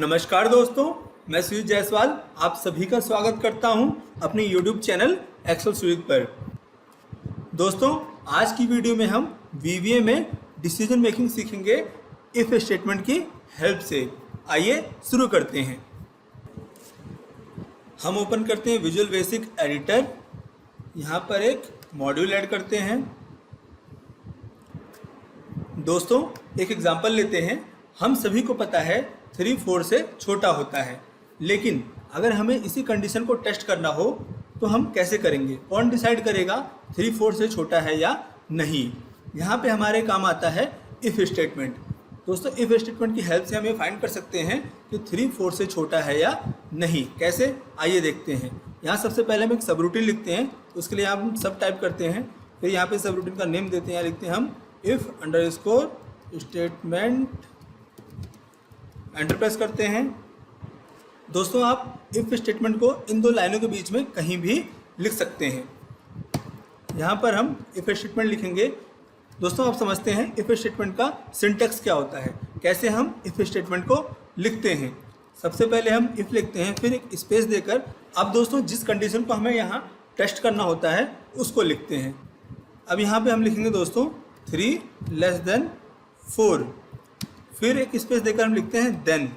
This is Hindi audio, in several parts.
नमस्कार दोस्तों, मैं सुजीत जायसवाल आप सभी का स्वागत करता हूं अपने YouTube चैनल एक्सेल सुजीत पर। दोस्तों, आज की वीडियो में हम VBA में डिसीजन मेकिंग सीखेंगे इफ स्टेटमेंट की हेल्प से। आइए शुरू करते हैं। हम ओपन करते हैं विजुअल बेसिक एडिटर। यहाँ पर एक मॉड्यूल ऐड करते हैं। दोस्तों, एक एग्जांपल लेते हैं। हम सभी को पता है 3 4 से छोटा होता है, लेकिन अगर हमें इसी कंडीशन को टेस्ट करना हो तो हम कैसे करेंगे? कौन डिसाइड करेगा 3 4 से छोटा है या नहीं? यहाँ पे हमारे काम आता है इफ़ स्टेटमेंट। दोस्तों, इफ़ स्टेटमेंट की हेल्प से हम ये फाइंड कर सकते हैं कि 3 4 से छोटा है या नहीं। कैसे? आइए देखते हैं। यहाँ सबसे पहले हम एक सब रूटीन लिखते हैं। उसके लिए हम सब टाइप करते हैं, फिर यहाँ पे सब रूटीन का नेम देते हैं। लिखते हैं हम if underscore statement, enter press करते हैं। दोस्तों, आप इफ़ स्टेटमेंट को इन दो लाइनों के बीच में कहीं भी लिख सकते हैं। यहाँ पर हम इफ़ स्टेटमेंट लिखेंगे। दोस्तों, आप समझते हैं इफ़ स्टेटमेंट का सिंटैक्स क्या होता है, कैसे हम इफ़ स्टेटमेंट को लिखते हैं। सबसे पहले हम इफ़ लिखते हैं, फिर एक स्पेस देकर अब दोस्तों जिस कंडीशन को हमें यहाँ टेस्ट करना होता है उसको लिखते हैं। अब यहाँ पे हम लिखेंगे दोस्तों 3 < 4, फिर एक स्पेस देकर हम लिखते हैं देन,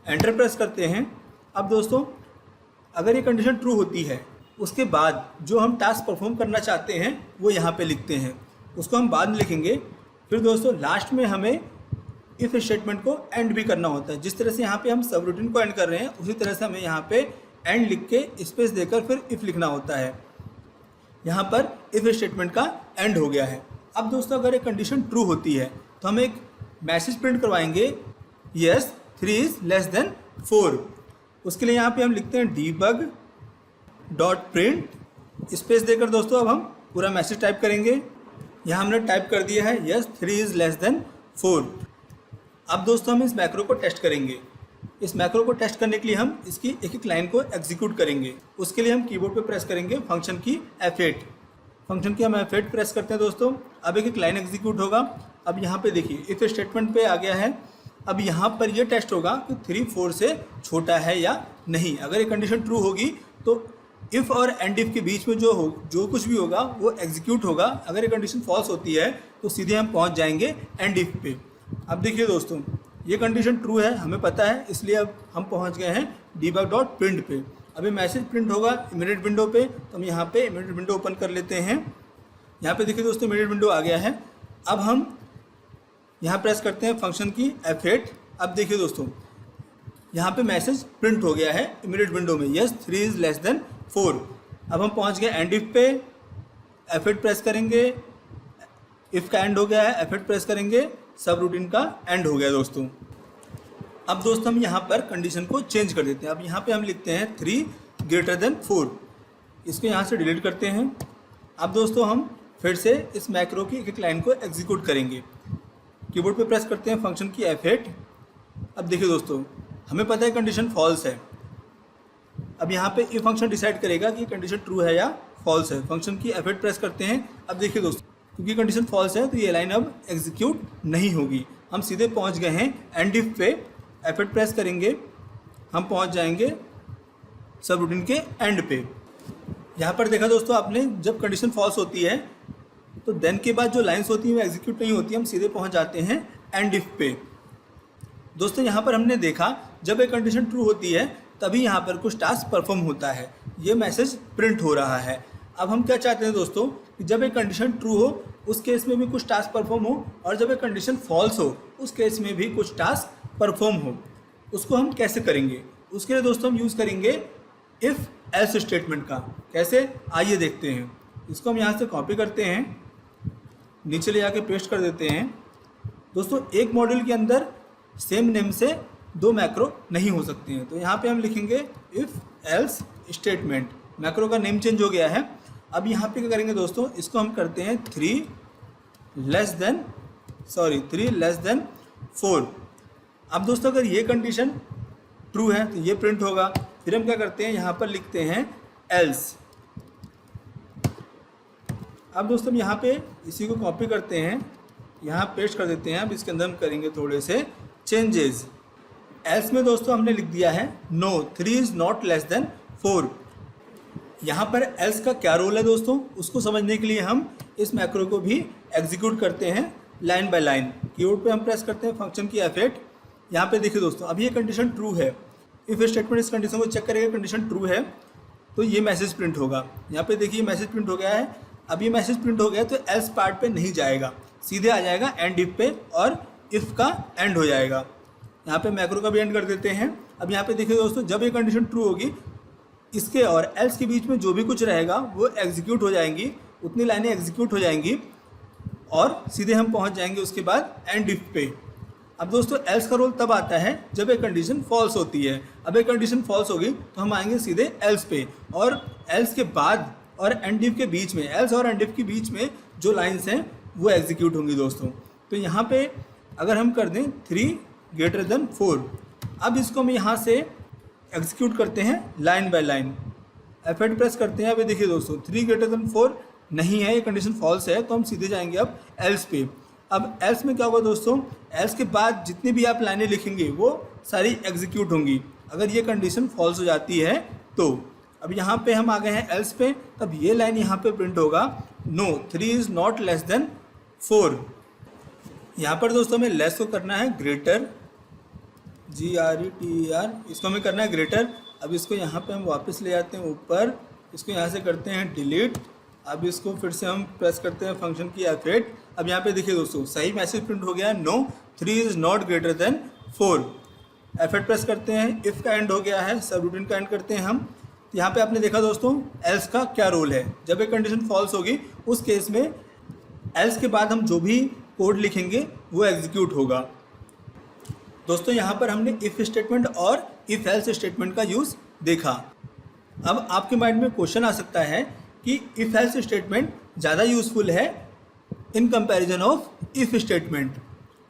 एंटर प्रेस करते हैं। अब दोस्तों, अगर ये कंडीशन ट्रू होती है, उसके बाद जो हम टास्क परफॉर्म करना चाहते हैं वो यहाँ पे लिखते हैं, उसको हम बाद में लिखेंगे। फिर दोस्तों लास्ट में हमें इफ़ स्टेटमेंट को एंड भी करना होता है। जिस तरह से यहाँ पे हम सब रूटीन को एंड कर रहे हैं, उसी तरह से हमें यहाँ पे एंड लिख के स्पेस देकर फिर इफ़ लिखना होता है। यहाँ पर इफ़ स्टेटमेंट का एंड हो गया है। अब दोस्तों, अगर एक कंडीशन ट्रू होती है तो हम एक मैसेज प्रिंट करवाएंगे, यस 3 < 4। उसके लिए यहाँ पे हम लिखते हैं debug डॉट प्रिंट, स्पेस देकर दोस्तों अब हम पूरा मैसेज टाइप करेंगे। यहाँ हमने टाइप कर दिया है यस 3 < 4। अब दोस्तों हम इस मैक्रो को टेस्ट करेंगे। इस मैक्रो को टेस्ट करने के लिए हम इसकी एक एक लाइन को एग्जीक्यूट करेंगे। उसके लिए हम कीबोर्ड पे प्रेस करेंगे फंक्शन की F8। फंक्शन की हम F8 प्रेस करते हैं दोस्तों। अब एक एक लाइन एग्जीक्यूट होगा। अब यहाँ पे देखिए इफ़ स्टेटमेंट पे आ गया है। अब यहाँ पर ये टेस्ट होगा कि 3 4 से छोटा है या नहीं। अगर ये कंडीशन ट्रू होगी तो इफ़ और एंड इफ़ के बीच में जो कुछ भी होगा वो एग्जीक्यूट होगा। अगर ये कंडीशन फॉल्स होती है तो सीधे हम पहुँच जाएंगे एंड इफ़ पे। अब देखिए दोस्तों, ये कंडीशन ट्रू है, हमें पता है, इसलिए अब हम पहुँच गए हैं debug डॉट प्रिंट पे। अभी मैसेज प्रिंट होगा इमीडिएट विंडो पे, तो हम यहाँ पे इमीडिएट विंडो ओपन कर लेते हैं। यहाँ पे देखिए दोस्तों इमीडिएट विंडो आ गया है। अब हम यहाँ प्रेस करते हैं फंक्शन की F8। अब देखिए दोस्तों, यहाँ पे मैसेज प्रिंट हो गया है इमीडिएट विंडो में, यस 3 < 4। अब हम पहुँच गए एंड इफ पे, F8 प्रेस करेंगे, इफ़ का एंड हो गया है, F8 प्रेस करेंगे, सब रूटीन का एंड हो गया दोस्तों। अब दोस्तों हम यहाँ पर कंडीशन को चेंज कर देते हैं। अब यहाँ पे हम लिखते हैं 3 < 4। इसको यहाँ से डिलीट करते हैं। अब दोस्तों हम फिर से इस मैक्रो की एक एक लाइन को एग्जीक्यूट करेंगे। कीबोर्ड पे प्रेस करते हैं फंक्शन की F8। अब देखिए दोस्तों, हमें पता है कंडीशन फॉल्स है। अब यहाँ पे ये फंक्शन डिसाइड करेगा कि कंडीशन ट्रू है या फॉल्स है। फंक्शन की F8 प्रेस करते हैं। अब देखिए दोस्तों, क्योंकि कंडीशन फॉल्स है तो ये लाइन अब एग्जीक्यूट नहीं होगी। हम सीधे पहुँच गए हैं एंड इफ पे, F8 प्रेस करेंगे, हम पहुँच जाएंगे सब रूटीन के एंड पे। यहाँ पर देखा दोस्तों आपने, जब कंडीशन फॉल्स होती है तो देन के बाद जो लाइंस होती हैं वो एग्जीक्यूट नहीं होती, हम सीधे पहुंच जाते हैं एंड इफ पे। दोस्तों यहाँ पर हमने देखा जब एक कंडीशन ट्रू होती है तभी यहाँ पर कुछ टास्क परफॉर्म होता है, ये मैसेज प्रिंट हो रहा है। अब हम क्या चाहते हैं दोस्तों कि जब एक कंडीशन ट्रू हो उस केस में भी कुछ टास्क परफॉर्म हो, और जब एक कंडीशन फॉल्स हो उस केस में भी कुछ टास्क परफॉर्म हो। उसको हम कैसे करेंगे? उसके लिए दोस्तों हम यूज़ करेंगे इफ़ एल्स स्टेटमेंट का। कैसे? आइए देखते हैं। इसको हम यहाँ से कॉपी करते हैं, नीचे ले जाके पेस्ट कर देते हैं। दोस्तों, एक मॉड्यूल के अंदर सेम नेम से 2 मैक्रो नहीं हो सकते हैं, तो यहाँ पे हम लिखेंगे इफ़ एल्स स्टेटमेंट। मैक्रो का नेम चेंज हो गया है। अब यहाँ पे क्या करेंगे दोस्तों, इसको हम करते हैं 3 < 4। अब दोस्तों अगर ये कंडीशन ट्रू है तो ये प्रिंट होगा। फिर हम क्या करते हैं, यहाँ पर लिखते हैं एल्स। अब दोस्तों हम यहाँ पे इसी को कॉपी करते हैं, यहाँ पेस्ट कर देते हैं। अब इसके अंदर हम करेंगे थोड़े से चेंजेस। एल्स में दोस्तों हमने लिख दिया है no 3 is not less than 4। यहाँ पर एल्स का क्या रोल है दोस्तों, उसको समझने के लिए हम इस मैक्रो को भी एग्जीक्यूट करते हैं लाइन बाय लाइन। कीबोर्ड पे हम प्रेस करते हैं फंक्शन की F8। यहाँ पे देखिए दोस्तों, अभी ये कंडीशन ट्रू है। इफ स्टेटमेंट इस कंडीशन को चेक करेगा, कंडीशन ट्रू है तो ये मैसेज प्रिंट होगा। यहाँ पे देखिए मैसेज प्रिंट हो गया है। अब ये मैसेज प्रिंट हो गया तो एल्स पार्ट पे नहीं जाएगा, सीधे आ जाएगा एंड इफ पे, और इफ़ का एंड हो जाएगा। यहाँ पे मैक्रो का भी एंड कर देते हैं। अब यहाँ पे देखिए दोस्तों, जब ये कंडीशन ट्रू होगी, इसके और एल्स के बीच में जो भी कुछ रहेगा वो एग्जीक्यूट हो जाएंगी, उतनी लाइनें एग्जीक्यूट हो जाएंगी और सीधे हम पहुँच जाएंगे उसके बाद एंड इफ पे। अब दोस्तों एल्स का रोल तब आता है जब एक कंडीशन फॉल्स होती है। अब एक कंडीशन फॉल्स होगी तो हम आएंगे सीधे एल्स पे, और एल्स के बाद और एंड इफ के बीच में, एल्स और एंड इफ के बीच में जो लाइंस हैं वो एग्जीक्यूट होंगी दोस्तों। तो यहाँ पे अगर हम कर दें 3 ग्रेटर देन 4, अब इसको हम यहाँ से एग्जीक्यूट करते हैं line by line. F8 press करते हैं। अभी देखिए दोस्तों 3 ग्रेटर देन 4 नहीं है, ये कंडीशन फॉल्स है, तो हम सीधे जाएंगे अब एल्स पे। अब एल्स में क्या होगा दोस्तों, एल्स के बाद जितनी भी आप लाइनें लिखेंगे वो सारी एग्जीक्यूट होंगी अगर ये कंडीशन फॉल्स हो जाती है तो। अब यहाँ पे हम आ गए हैं एल्स पे, तब ये लाइन यहाँ पे प्रिंट होगा no 3 is not less than 4। यहाँ पर दोस्तों हमें लेस को करना है ग्रेटर, GRETER, इसको हमें करना है ग्रेटर। अब इसको यहाँ पे हम वापस ले जाते हैं ऊपर, इसको यहाँ से करते हैं डिलीट। अब इसको फिर से हम प्रेस करते हैं फंक्शन की F8। अब यहाँ पे देखिए दोस्तों सही मैसेज प्रिंट हो गया है, no 3 is not greater than 4। F8 press करते हैं, इफ़ का एंड हो गया है, सब रूटीन का एंड करते हैं हम। तो यहाँ पे आपने देखा दोस्तों एल्स का क्या रोल है। जब एक कंडीशन फॉल्स होगी उस केस में एल्स के बाद हम जो भी कोड लिखेंगे वो एग्जीक्यूट होगा। दोस्तों यहाँ पर हमने इफ़ स्टेटमेंट और इफ़ एल्स स्टेटमेंट का यूज़ देखा। अब आपके माइंड में क्वेश्चन आ सकता है कि इफ़ एल्स स्टेटमेंट ज़्यादा यूज़फुल है in comparison of if statement.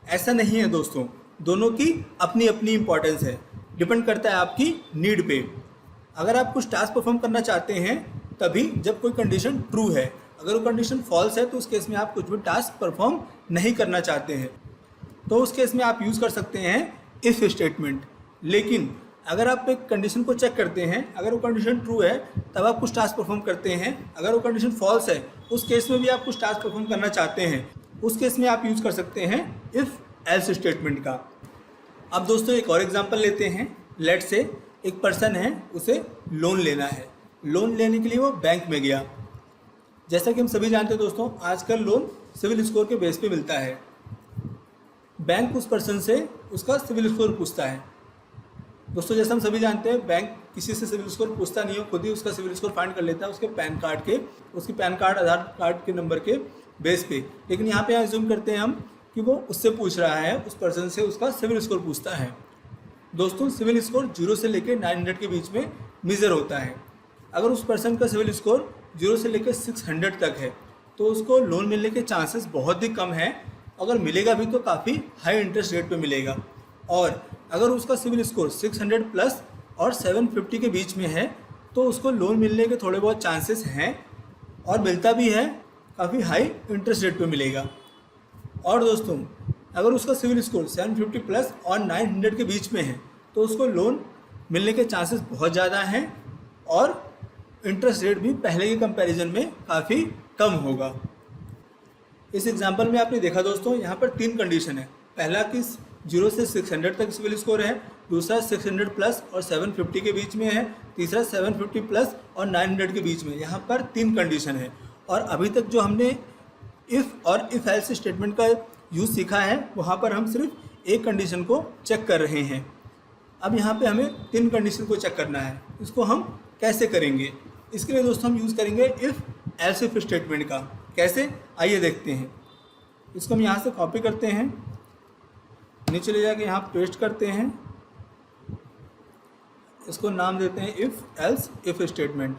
ऐसा नहीं है दोस्तों, दोनों की अपनी अपनी इंपॉर्टेंस है, डिपेंड करता है आपकी नीड पे। अगर आप कुछ टास्क परफॉर्म करना चाहते हैं तभी जब कोई कंडीशन ट्रू है, अगर वो कंडीशन फॉल्स है तो उस केस में आप कुछ भी टास्क परफॉर्म नहीं करना चाहते हैं, तो उस केस में आप यूज़ कर सकते हैं इफ़ स्टेटमेंट। लेकिन अगर आप एक कंडीशन को चेक करते हैं, अगर वो कंडीशन ट्रू है तब आप कुछ टास्क परफॉर्म करते हैं, अगर वो कंडीशन फॉल्स है उस केस में भी आप कुछ टास्क परफॉर्म करना चाहते हैं, उस केस में आप यूज़ कर सकते हैं इफ़ एल्स स्टेटमेंट का। अब दोस्तों एक और एग्जांपल लेते हैं। लेट से एक पर्सन है, उसे लोन लेना है। लोन लेने के लिए वो बैंक में गया। जैसा कि हम सभी जानते हैं दोस्तों, आजकल लोन सिविल स्कोर के बेस पे मिलता है। बैंक उस पर्सन से उसका सिविल स्कोर पूछता है। दोस्तों जैसा हम सभी जानते हैं, बैंक किसी से सिविल स्कोर पूछता नहीं हो, खुद ही उसका सिविल स्कोर फाइंड कर लेता है उसके पैन कार्ड के, उसकी पैन कार्ड आधार कार्ड के नंबर के बेस पे। लेकिन यहाँ पे अज्यूम करते हैं हम कि वो उससे पूछ रहा है, उस पर्सन से उसका सिविल स्कोर पूछता है। दोस्तों सिविल स्कोर 0 से लेकर 900 के बीच में मेजर होता है। अगर उस पर्सन का सिविल स्कोर 0 से लेकर 600 तक है तो उसको लोन मिलने के चांसेस बहुत ही कम हैं। अगर मिलेगा भी तो काफ़ी हाई इंटरेस्ट रेट पे मिलेगा। और अगर उसका सिविल स्कोर 600 प्लस और 750 के बीच में है तो उसको लोन मिलने के थोड़े बहुत चांसेस हैं, और मिलता भी है, काफ़ी हाई इंटरेस्ट रेट पे मिलेगा। और दोस्तों अगर उसका सिविल स्कोर 750 प्लस और 900 के बीच में है तो उसको लोन मिलने के चांसेस बहुत ज़्यादा हैं, और इंटरेस्ट रेट भी पहले के कंपैरिजन में काफ़ी कम होगा। इस एग्जांपल में आपने देखा दोस्तों, यहाँ पर 3 कंडीशन है। पहला कि 0 से 600 तक सिविल स्कोर है, दूसरा 600 प्लस और 750 के बीच में है, तीसरा 750 प्लस और 900 के बीच में। यहाँ पर 3 कंडीशन है। और अभी तक जो हमने इफ़ और इफ़ एल्स स्टेटमेंट का यूज़ सीखा है, वहाँ पर हम सिर्फ एक कंडीशन को चेक कर रहे हैं। अब यहाँ पे हमें 3 कंडीशन को चेक करना है। इसको हम कैसे करेंगे? इसके लिए दोस्तों हम यूज़ करेंगे इफ़ एल्स इफ स्टेटमेंट का। कैसे, आइए देखते हैं। इसको हम यहाँ से कॉपी करते हैं, नीचे ले जाके यहाँ पेस्ट करते हैं, इसको नाम देते हैं इफ़ एल्स इफ स्टेटमेंट।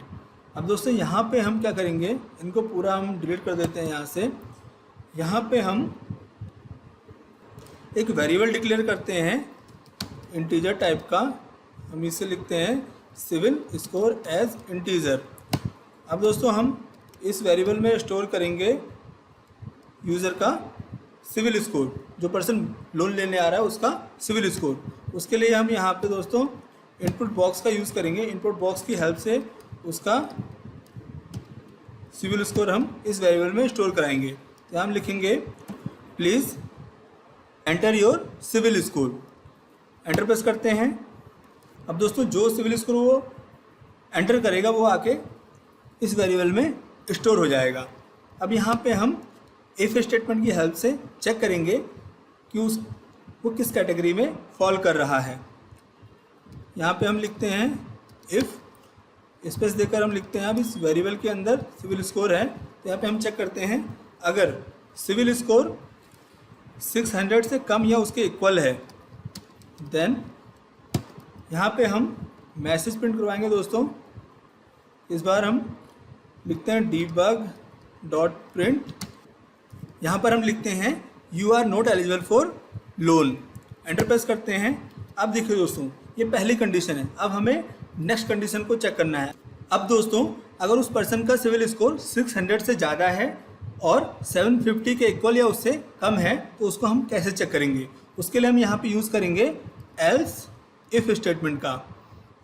अब दोस्तों यहाँ पे हम क्या करेंगे, इनको पूरा हम डिलीट कर देते हैं यहाँ से। यहाँ पे हम एक वेरिएबल डिक्लेयर करते हैं इंटीजर टाइप का, हम इसे लिखते हैं सिविल स्कोर एज इंटीजर। अब दोस्तों हम इस वेरिएबल में स्टोर करेंगे यूज़र का सिविल स्कोर, जो पर्सन लोन लेने आ रहा है उसका सिविल स्कोर। उसके लिए हम यहाँ पे दोस्तों इनपुट बॉक्स का यूज़ करेंगे। इनपुट बॉक्स की हेल्प से उसका सिविल स्कोर हम इस वेरिएबल में स्टोर कराएंगे। तो हम लिखेंगे please enter your civil score, enter press करते हैं। अब दोस्तों जो सिविल स्कोर वो एंटर करेगा वो आके इस वेरिएबल में स्टोर हो जाएगा। अब यहाँ पे हम इफ़ स्टेटमेंट की हेल्प से चेक करेंगे कि वो किस कैटेगरी में फॉल कर रहा है। यहाँ पे हम लिखते हैं इफ़, स्पेस देकर हम लिखते हैं अब इस वेरिएबल के अंदर सिविल स्कोर है। तो यहाँ पे हम चेक करते हैं अगर सिविल स्कोर 600 से कम या उसके इक्वल है देन यहाँ पे हम मैसेज प्रिंट करवाएंगे दोस्तों। इस बार हम लिखते हैं debug.print। यहाँ पर हम लिखते हैं you are not eligible for loan, enter press करते हैं। अब देखिए दोस्तों ये पहली कंडीशन है। अब हमें नेक्स्ट कंडीशन को चेक करना है। अब दोस्तों अगर उस पर्सन का सिविल स्कोर 600 से ज़्यादा है और 750 के इक्वल या उससे कम है तो उसको हम कैसे चेक करेंगे। उसके लिए हम यहाँ पे यूज़ करेंगे एल्स इफ़ स्टेटमेंट का,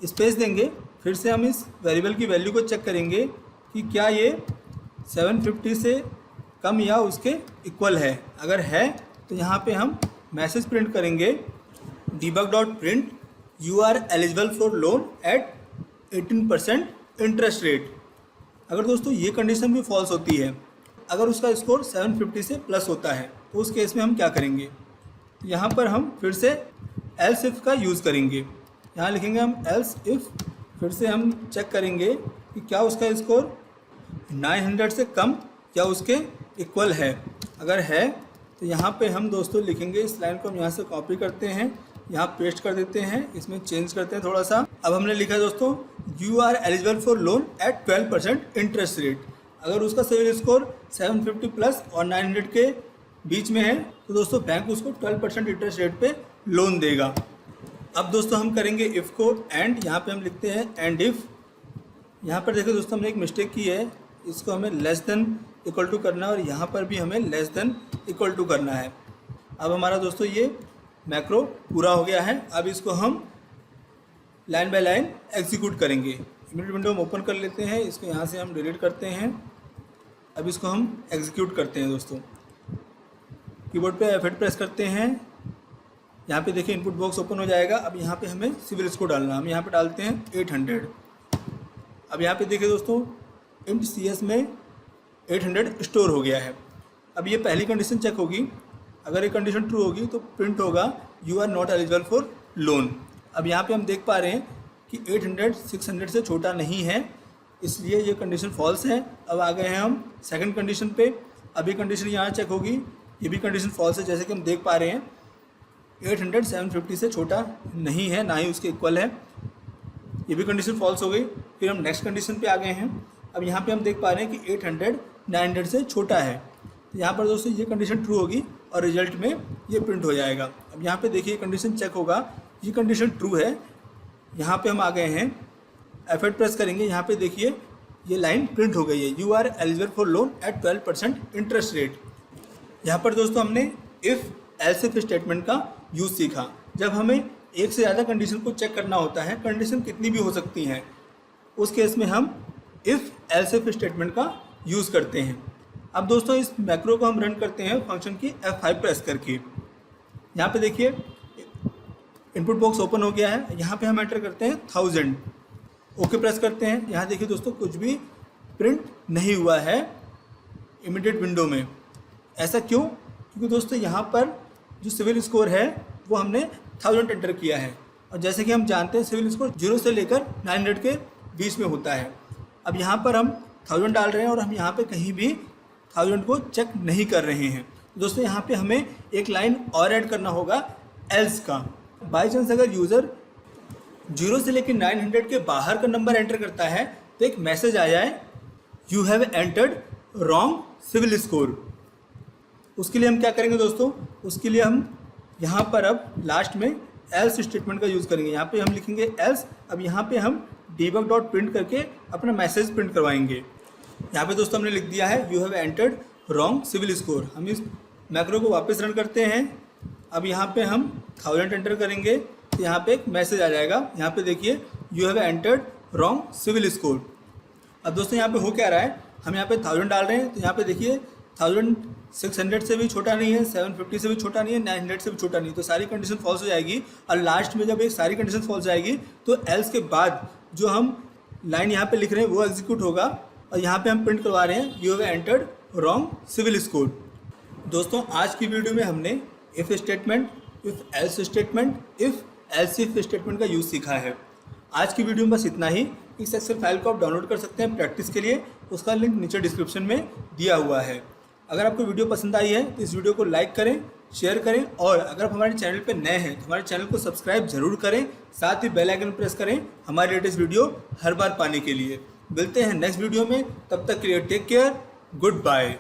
स्पेस देंगे, फिर से हम इस वेरिएबल की वैल्यू को चेक करेंगे कि क्या ये 750 से कम या उसके इक्वल है। अगर है तो यहाँ पे हम मैसेज प्रिंट करेंगे debug.print you are eligible for loan at 18% interest rate. अगर दोस्तों ये कंडीशन भी फॉल्स होती है, अगर उसका स्कोर 750 से प्लस होता है तो उस केस में हम क्या करेंगे। यहाँ पर हम फिर से एल्स इफ़ का यूज़ करेंगे। यहाँ लिखेंगे हम एल्स इफ़, फिर से हम चेक करेंगे कि क्या उसका स्कोर 900 से कम या उसके इक्वल है। अगर है तो यहाँ पे हम दोस्तों लिखेंगे, इस लाइन को हम यहाँ से कॉपी करते हैं, यहाँ पेस्ट कर देते हैं, इसमें चेंज करते हैं थोड़ा सा। अब हमने लिखा है दोस्तों you are eligible for loan at 12% interest rate. अगर उसका सिविल स्कोर 750 प्लस और 900 के बीच में है तो दोस्तों बैंक उसको 12% इंटरेस्ट रेट पे लोन देगा। अब दोस्तों हम करेंगे इफ़ को एंड, यहाँ पे हम लिखते हैं एंड इफ़। यहाँ पर देखिए दोस्तों हमने एक मिस्टेक की है, इसको हमें लेस देन इक्वल टू करना है और यहाँ पर भी हमें लेस देन इक्वल टू करना है। अब हमारा दोस्तों ये मैक्रो पूरा हो गया है। अब इसको हम लाइन बाय लाइन एग्जीक्यूट करेंगे। इमीडिएट विंडो हम ओपन कर लेते हैं, इसको यहाँ से हम डिलीट करते हैं। अब इसको हम एग्जीक्यूट करते हैं दोस्तों। कीबोर्ड पे F8 प्रेस करते हैं, यहाँ पे देखिए इनपुट बॉक्स ओपन हो जाएगा। अब यहाँ पे हमें सिविल स्कोर डालना है, हम यहाँ पे डालते हैं 800। अब यहाँ पे देखिए दोस्तों इंट CS में 800 स्टोर हो गया है। अब ये पहली कंडीशन चेक होगी, अगर ये कंडीशन ट्रू होगी तो प्रिंट होगा you are not eligible for loan. अब यहाँ पे हम देख पा रहे हैं कि 800 600 से छोटा नहीं है, इसलिए ये कंडीशन फॉल्स है। अब आ गए हैं हम सेकंड कंडीशन पे। अब ये कंडीशन यहाँ चेक होगी, ये भी कंडीशन फॉल्स है। जैसे कि हम देख पा रहे हैं 800 750 से छोटा नहीं है, ना ही उसके इक्वल है, ये भी कंडीशन फॉल्स हो गई। फिर हम नेक्स्ट कंडीशन पे आ गए हैं। अब यहाँ पे हम देख पा रहे हैं कि 800 900 से छोटा है। तो यहाँ पर दोस्तों ये कंडीशन ट्रू होगी और रिजल्ट में ये प्रिंट हो जाएगा। अब यहाँ पे देखिए कंडीशन चेक होगा, ये कंडीशन ट्रू है। यहाँ पे हम आ गए हैं, F8 प्रेस करेंगे, यहाँ पे देखिए ये लाइन प्रिंट हो गई है, you are eligible for loan at 12% interest rate. यहाँ पर दोस्तों हमने इफ़ एल्स इफ स्टेटमेंट का यूज़ सीखा। जब हमें एक से ज़्यादा कंडीशन को चेक करना होता है, कंडीशन कितनी भी हो सकती हैं, उस केस में हम इफ़ एल्स इफ स्टेटमेंट का यूज़ करते हैं। अब दोस्तों इस मैक्रो को हम रन करते हैं फंक्शन की F5 प्रेस करके। यहाँ पे देखिए इनपुट बॉक्स ओपन हो गया है, यहाँ पे हम एंटर करते हैं 1000, ओके प्रेस करते हैं। यहाँ देखिए दोस्तों कुछ भी प्रिंट नहीं हुआ है इमीडिएट विंडो में। ऐसा क्यों? क्योंकि दोस्तों यहाँ पर जो सिविल स्कोर है वो हमने 1000 एंटर किया है, और जैसे कि हम जानते हैं सिविल स्कोर 0 से लेकर 900 के बीच में होता है। अब यहाँ पर हम 1000 डाल रहे हैं और हम यहाँ पे कहीं भी 1000 को चेक नहीं कर रहे हैं। दोस्तों यहाँ पे हमें एक लाइन और ऐड करना होगा एल्स का। बाई चांस अगर यूज़र 0 से लेकर 900 के बाहर का नंबर एंटर करता है तो एक मैसेज आ जाए you have entered wrong civil score. उसके लिए हम क्या करेंगे दोस्तों, उसके लिए हम यहाँ पर अब लास्ट में एल्स स्टेटमेंट का यूज़ करेंगे। यहाँ पे हम लिखेंगे एल्स। अब यहाँ पे हम debug.print करके अपना मैसेज प्रिंट करवाएंगे। यहाँ पे दोस्तों हमने लिख दिया है you have entered wrong civil score. हम इस मैक्रो को वापस रन करते हैं। अब यहाँ पे हम 1000 एंटर करेंगे तो यहाँ पे एक मैसेज आ जाएगा। यहाँ पे देखिए you have entered wrong civil score. अब दोस्तों यहाँ पे हो क्या रहा है, हम यहाँ पे 1000 डाल रहे हैं तो यहाँ पे देखिए 1600 से भी छोटा नहीं है, 750 से भी छोटा नहीं है, 900 से भी छोटा नहीं है, तो सारी कंडीशन फॉल्स हो जाएगी। और लास्ट में जब एक सारी कंडीशन फॉल्स जाएगी तो एल्स के बाद जो हम लाइन यहाँ पे लिख रहे हैं वो एग्जीक्यूट होगा और यहाँ पे हम प्रिंट करवा रहे हैं you have entered wrong civil score. दोस्तों आज की वीडियो में हमने if statement, if else statement, if else if statement का यूज़ सीखा है। आज की वीडियो में बस इतना ही। इस एक्सेल फाइल को आप डाउनलोड कर सकते हैं प्रैक्टिस के लिए, उसका लिंक नीचे डिस्क्रिप्शन में दिया हुआ है। अगर आपको वीडियो पसंद आई है तो इस वीडियो को लाइक करें, शेयर करें और अगर आप हमारे चैनल पर नए हैं तो हमारे चैनल को सब्सक्राइब जरूर करें, साथ ही बेल आइकन प्रेस करें हमारे लेटेस्ट वीडियो हर बार पाने के लिए। मिलते हैं नेक्स्ट वीडियो में, तब तक के लिए टेक केयर, गुड बाय।